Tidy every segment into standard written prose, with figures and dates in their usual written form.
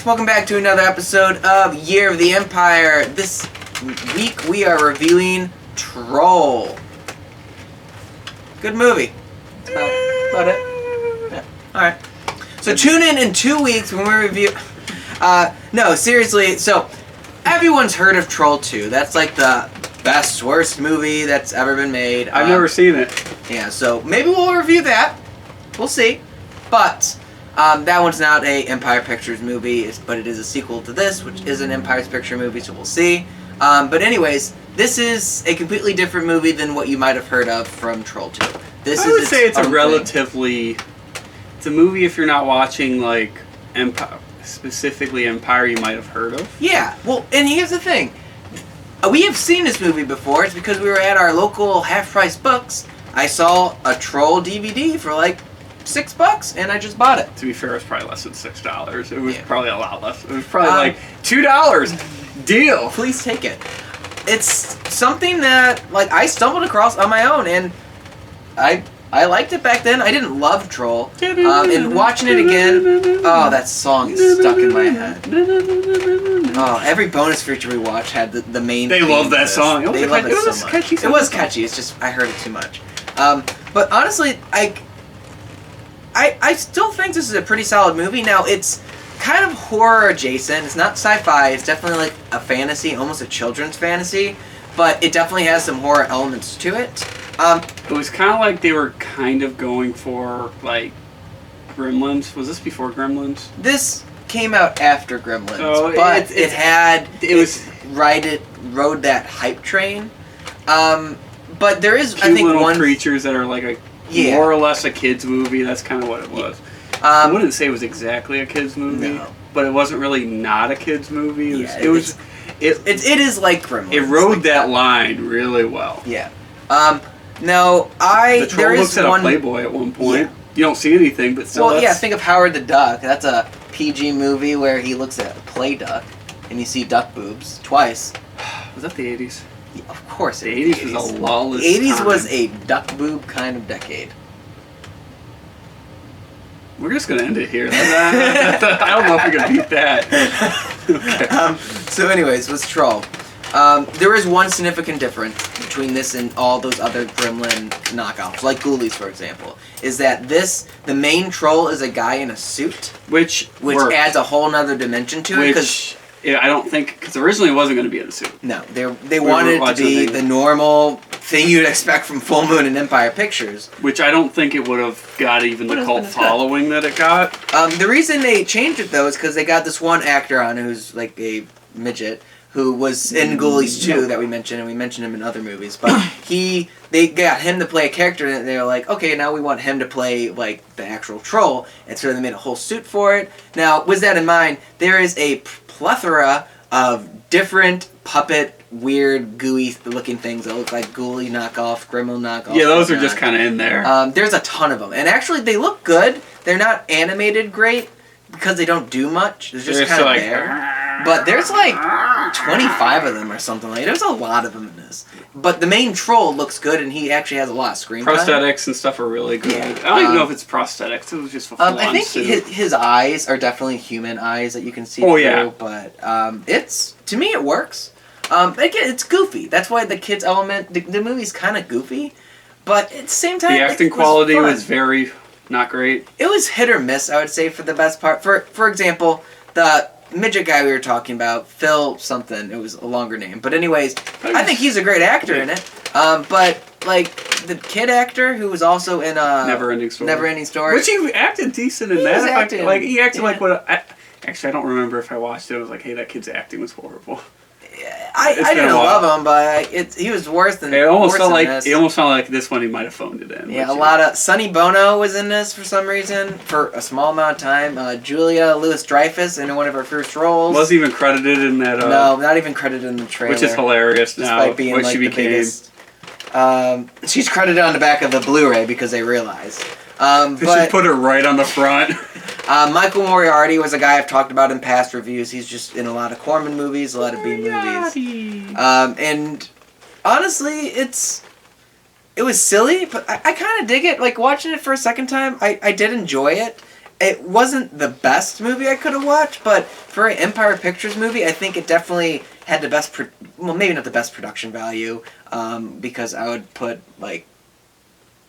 guys, welcome back to another episode of Year of the Empire. This week we are reviewing Troll. Good movie. That's about it. Yeah. Alright. So tune in 2 weeks when we review... no, seriously, so everyone's heard of Troll 2. That's like the best, worst movie that's ever been made. I've never seen it. Yeah, so maybe we'll review that. We'll see. But... that one's not a Empire Pictures movie, but it is a sequel to this, which is an Empire Pictures movie, so we'll see. But anyways, this is a completely different movie than what you might have heard of from Troll 2. I would say it's a relatively... It's a movie if you're not watching, like, Empire, specifically Empire you might have heard of. Yeah, well, and here's the thing. We have seen this movie before. It's because we were at our local half-price books. I saw a Troll DVD for, like, $6 and I just bought it. To be fair, it was probably less than $6. It was probably a lot less. It was probably like $2. Deal. Please take it. It's something that like I stumbled across on my own, and I liked it back then. I didn't love Troll, and watching it again, oh, that song is stuck in my head. Oh, every bonus feature we watched had the main. They love that song. They love it so much. It was catchy. It's just I heard it too much. But honestly, I still think this is a pretty solid movie. Now, it's kind of horror adjacent. It's not sci-fi. It's definitely like a fantasy, almost a children's fantasy. But it definitely has some horror elements to it. It was kind of like they were kind of going for, like, Gremlins. Was this before Gremlins? This came out after Gremlins. So but it rode that hype train. But there is, Cute I think, little creatures that are like a... Yeah. More or less a kid's movie. That's kind of what it was. I wouldn't say it was exactly a kid's movie, but it wasn't really not a kid's movie. It is like Gremlins. It rode that line really well. Yeah. The Troll looks at a Playboy at one point. Yeah. You don't see anything, but still. Well, yeah. Think of Howard the Duck. That's a PG movie where he looks at a play duck, and you see duck boobs twice. Was that the 80s? Yeah, of course, the 80s was a lawless time. 80s time. was a duck boob kind of decade. We're just going to end it here. I don't know if we can beat that. Okay. So anyways, with Troll. There is one significant difference between this and all those other Gremlin knockoffs, like Ghoulies, for example, is that the main troll is a guy in a suit, which adds a whole nother dimension to it. Because I don't think, because originally it wasn't going to be in the suit. No, they wanted it to be the normal thing you'd expect from Full Moon and Empire Pictures. Which I don't think it would have got even the cult following that it got. The reason they changed it, though, is because they got this one actor on who's like a midget, who was in Ghoulies 2 that we mentioned, and we mentioned him in other movies. But they got him to play a character, and they were like, okay, now we want him to play like the actual troll, and so they made a whole suit for it. Now, with that in mind, there is a plethora of different puppet, weird, gooey-looking things that look like Ghoulie knockoff, Gremlin knockoff. Yeah, those are just kind of in there. There's a ton of them, and actually they look good. They're not animated great because they don't do much. They're just kind of there. But there's like 25 of them or something. Like there's a lot of them in this. But the main troll looks good, and he actually has a lot of screen time. Prosthetics and stuff are really good. Yeah. I don't even know if it's prosthetics. It was just a full-on I think suit. his eyes are definitely human eyes that you can see through. Yeah. But to me, it works. Again, it's goofy. That's why the kids element, the movie's kind of goofy. But at the same time, the acting quality was very not great. It was hit or miss, I would say, for the best part. For example, the midget guy we were talking about, Phil something, it was a longer name. But anyways, I think he's a great actor in it. But, like, the kid actor who was also in Never-Ending Story. Which he acted decent in that. He acted like what... Actually, I don't remember if I watched it. I was like, hey, that kid's acting was horrible. I didn't love him, but he was worse than it almost felt like this one he might have phoned it in. Yeah, a lot of Sonny Bono was in this for some reason for a small amount of time. Julia Louis-Dreyfus in one of her first roles. Wasn't even credited in that. No, not even credited in the trailer. Which is hilarious now. Despite being like the biggest. She's credited on the back of the Blu-ray because they realized. They should put her right on the front. Michael Moriarty was a guy I've talked about in past reviews. He's just in a lot of Corman movies, a lot of B movies. And honestly, it was silly, but I kind of dig it. Like, watching it for a second time, I did enjoy it. it wasn't the best movie I could have watched, but for an Empire Pictures movie, I think it definitely had the best, well, maybe not the best production value, because I would put, like,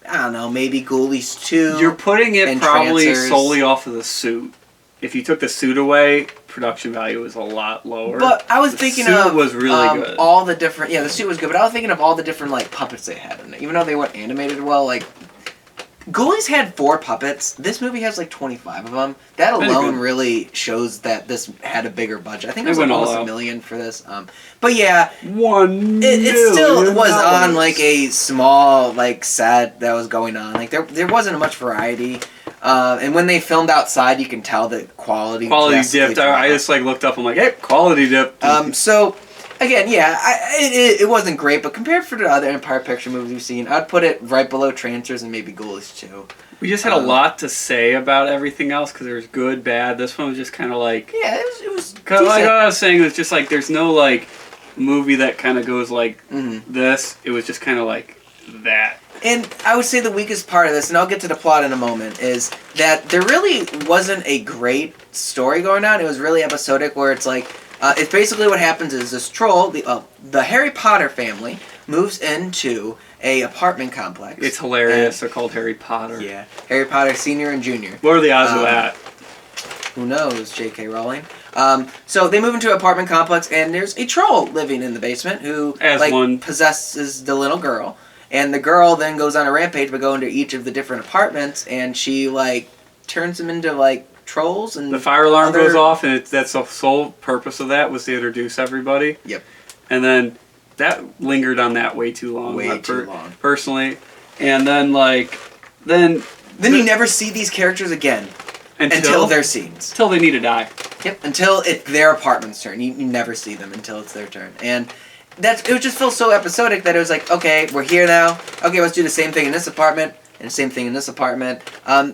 I don't know, maybe Ghoulies 2. You're putting it probably Trancers. solely off of the suit. If you took the suit away, production value was a lot lower. But I was thinking of... The suit suit was really good. All the different... Yeah, the suit was good, but I was thinking of all the different, like, puppets they had in it. Even though they weren't animated well, like... Ghoulies had 4 puppets. This movie has, like, 25 of them. That alone really shows that this had a bigger budget. I think it was like almost $1 million for this. But yeah... $1 million. It still was on, like, a small, like, set that was going on. Like, there wasn't much variety. And when they filmed outside, you can tell that quality dipped. I just like looked up. I'm like, hey, quality dipped. So again, yeah, it wasn't great, but compared to the other Empire Picture movies we've seen, I'd put it right below Trancers and maybe Ghoulies 2. We just had a lot to say about everything else because there was good, bad. This one was just kind of like it was like I was saying, it was just like there's no like movie that kind of goes like this. It was just kind of like that. And I would say the weakest part of this, and I'll get to the plot in a moment, is that there really wasn't a great story going on. It was really episodic, where it's like, it's basically what happens is this troll, the Harry Potter family, moves into a apartment complex. It's hilarious. They're called Harry Potter. Yeah, Harry Potter Senior and Junior. What are the odds of that? Who knows, J.K. Rowling. So they move into an apartment complex, and there's a troll living in the basement who possesses the little girl. And the girl then goes on a rampage by going to each of the different apartments, and she, like, turns them into, like, trolls. And the fire alarm goes off, and that's the sole purpose of that was to introduce everybody. Yep. And then that lingered on that way too long. Personally. And then, like, then you never see these characters again until their scenes. Until they need to die. Yep. Until it's their apartment's turn. You never see them until it's their turn. And... it would just feel so episodic that it was like, okay, we're here now. Okay, let's do the same thing in this apartment and the same thing in this apartment.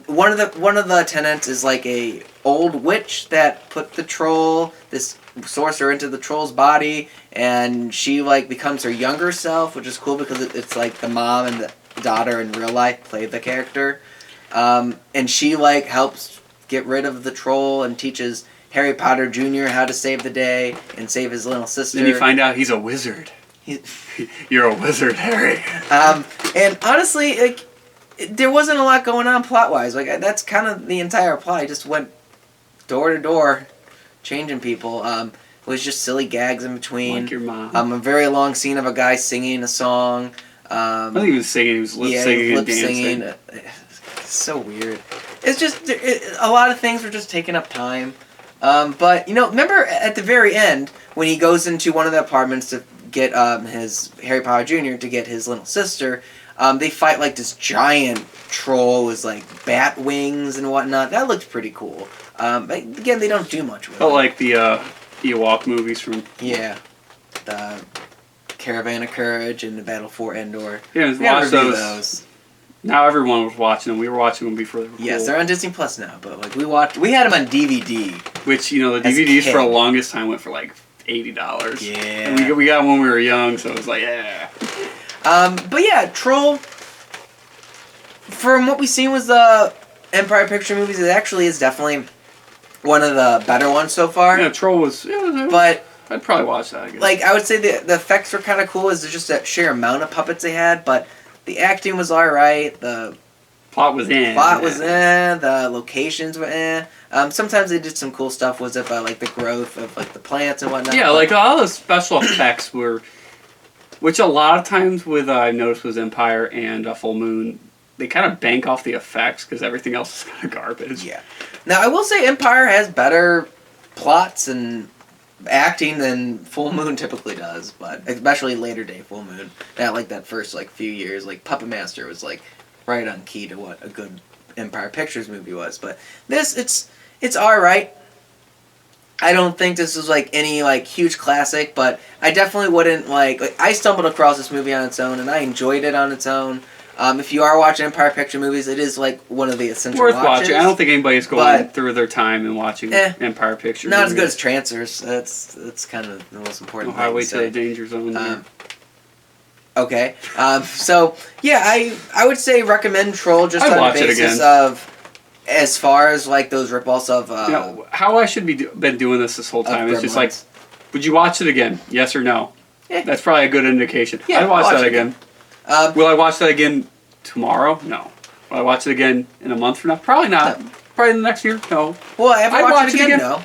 One of the tenants is like a old witch that put the troll, this sorcerer, into the troll's body, and she like becomes her younger self, which is cool because it's like the mom and the daughter in real life play the character, and she like helps get rid of the troll and teaches Harry Potter Jr. how to save the day and save his little sister. Then you find out he's a wizard. You're a wizard, Harry. And honestly, like, there wasn't a lot going on plot-wise. Like, that's kind of the entire plot. I just went door to door, changing people. It was just silly gags in between. Like your mom. A very long scene of a guy singing a song. I think he was singing. He was lip-singing and dancing. It's so weird. It's just, a lot of things were just taking up time. But, you know, remember at the very end, when he goes into one of the apartments to get his Harry Potter Jr. to get his little sister, they fight like this giant troll with like bat wings and whatnot. That looked pretty cool. Again, they don't do much with it. Like the Ewok movies from... Yeah. The Caravan of Courage and the Battle for Endor. Yeah, watch those. Now everyone was watching them. We were watching them before they were Yes, they're on Disney Plus now, but like we had them on DVD. Which, you know, the DVDs for the longest time went for like $80. Yeah. And we got them when we were young, so it was like, yeah. But yeah, Troll, from what we've seen with the Empire Picture movies, it actually is definitely one of the better ones so far. Yeah, Troll was... But... I'd probably watch that again. Like, I would say the effects were kind of cool. Is just that sheer amount of puppets they had, but... The acting was alright, the plot was in. The locations were sometimes they did some cool stuff with it, by like the growth of like the plants and whatnot. Yeah, like all the special effects were, which a lot of times with I noticed was Empire and Full Moon, they kind of bank off the effects because everything else is kind of garbage. Yeah. Now I will say Empire has better plots and acting than Full Moon typically does, but especially later day Full Moon. Not like that first like few years. Like Puppet Master was like right on key to what a good Empire Pictures movie was. But this, it's all right. I don't think this is like any like huge classic, but I definitely wouldn't like I stumbled across this movie on its own and I enjoyed it on its own. If you are watching Empire Picture movies, it is like one of the essential worth watches. watching. I don't think anybody's going through their time and watching Empire Picture not movies. as good as Trancers. That's kind of the most important thing. Highway to the Danger Zone. Okay. So, yeah, I would say recommend Troll just on the basis of as far as like those ripoffs of how I should be been doing this whole time is just like, would you watch it again? Yes or no? Yeah. That's probably a good indication. Yeah, I'd watch that again. Will I watch that again tomorrow? No. Will I watch it again in a month from now? Probably not. No. Probably in the next year? No. Well, I haven't watched it again. No.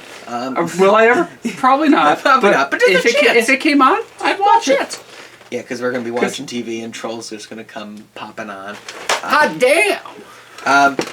Will I ever? Probably not. Probably not. But if it came on, I'd watch it. Yeah, because we're going to be watching TV and Trolls are just going to come popping on. Hot damn!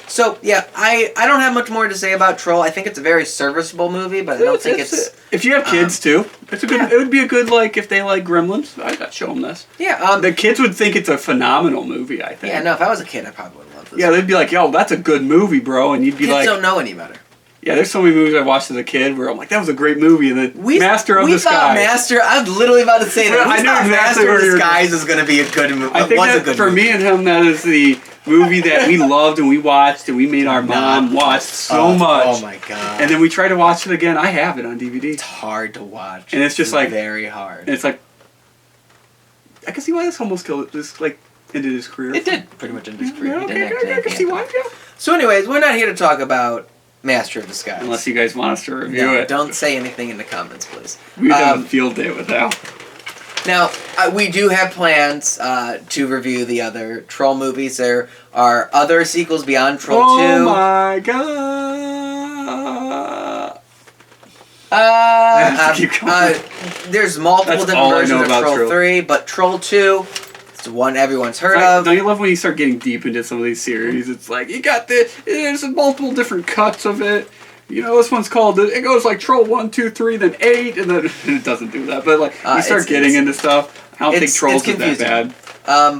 So, yeah, I don't have much more to say about Troll. I think it's a very serviceable movie, but I don't think it's... If you have kids, too, it's a good. It would be a good, like, if they like Gremlins, I'd show them this. Yeah. The kids would think it's a phenomenal movie, I think. Yeah, no, if I was a kid, I probably would love this. Yeah, they'd be like, yo, that's a good movie, bro, and you'd be kids like... Kids don't know any better. Yeah, there's so many movies I watched as a kid where I'm like, that was a great movie, and then Master of the Skies. I was literally about to say that. I knew exactly Master of the Skies is going to be a good movie. I think that for me and him, that is the movie that we loved and we watched and we made our mom watch so much. Oh my god! And then we tried to watch it again. I have it on DVD. It's hard to watch, and it's just like very hard. And it's like, I can see why this almost killed this, like, ended his career. It did pretty much end his career. Yeah, okay, I can see why. Yeah. So, anyways, we're not here to talk about Master of the Skies. Unless you guys want us to review it. Don't say anything in the comments, please. We'd have a field day with that. Now, we do have plans to review the other Troll movies. There are other sequels beyond Troll 2. Oh my god! There's multiple different versions of Troll 3, but Troll 2... It's one everyone's heard of. Don't you love when you start getting deep into some of these series? It's like, you got there's multiple different cuts of it. You know, this one's called, it goes like Troll 1, 2, 3, then 8, and then it doesn't do that. But like, you start getting into stuff. I don't think Trolls is that bad.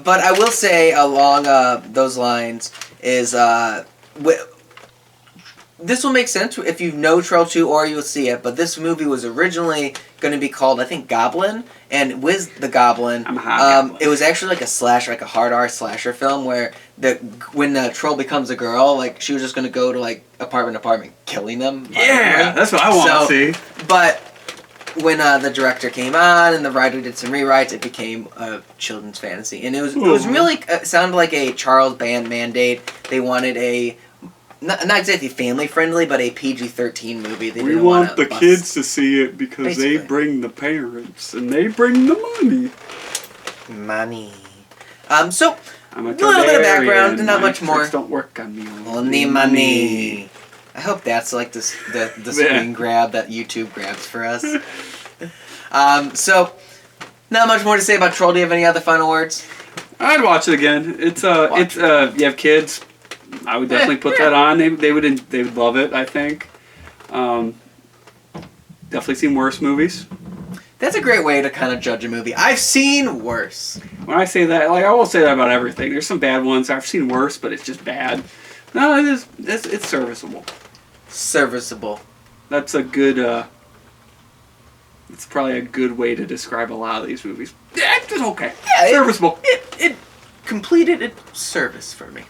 But I will say along those lines is, this will make sense if you know Troll 2 or you'll see it, but this movie was originally going to be called, I think, Goblin, and with the Goblin, it was actually like a slasher, like a hard R slasher film where when the troll becomes a girl, like she was just going to go to like apartment killing them. Yeah, that's what I want to see. But when the director came on and the writer did some rewrites, it became a children's fantasy, and it was really sounded like a Charles Band mandate. They wanted a not exactly family friendly, but a PG-13 movie. We want the kids to see it because they bring the parents and they bring the money. So I'm a little bit of background and not much more. Don't work on me. Only money. I hope that's like the screen grab that YouTube grabs for us. So not much more to say about Troll. Do you have any other final words? I'd watch it again. It's you have kids, I would definitely put that on. They would love it, I think. Definitely seen worse movies. That's a great way to kind of judge a movie. I've seen worse. When I say that, like I will say that about everything. There's some bad ones. I've seen worse, but it's just bad. No, it's serviceable. Serviceable. That's a good. It's probably a good way to describe a lot of these movies. Yeah, it's just okay. Yeah, serviceable. It completed its service for me.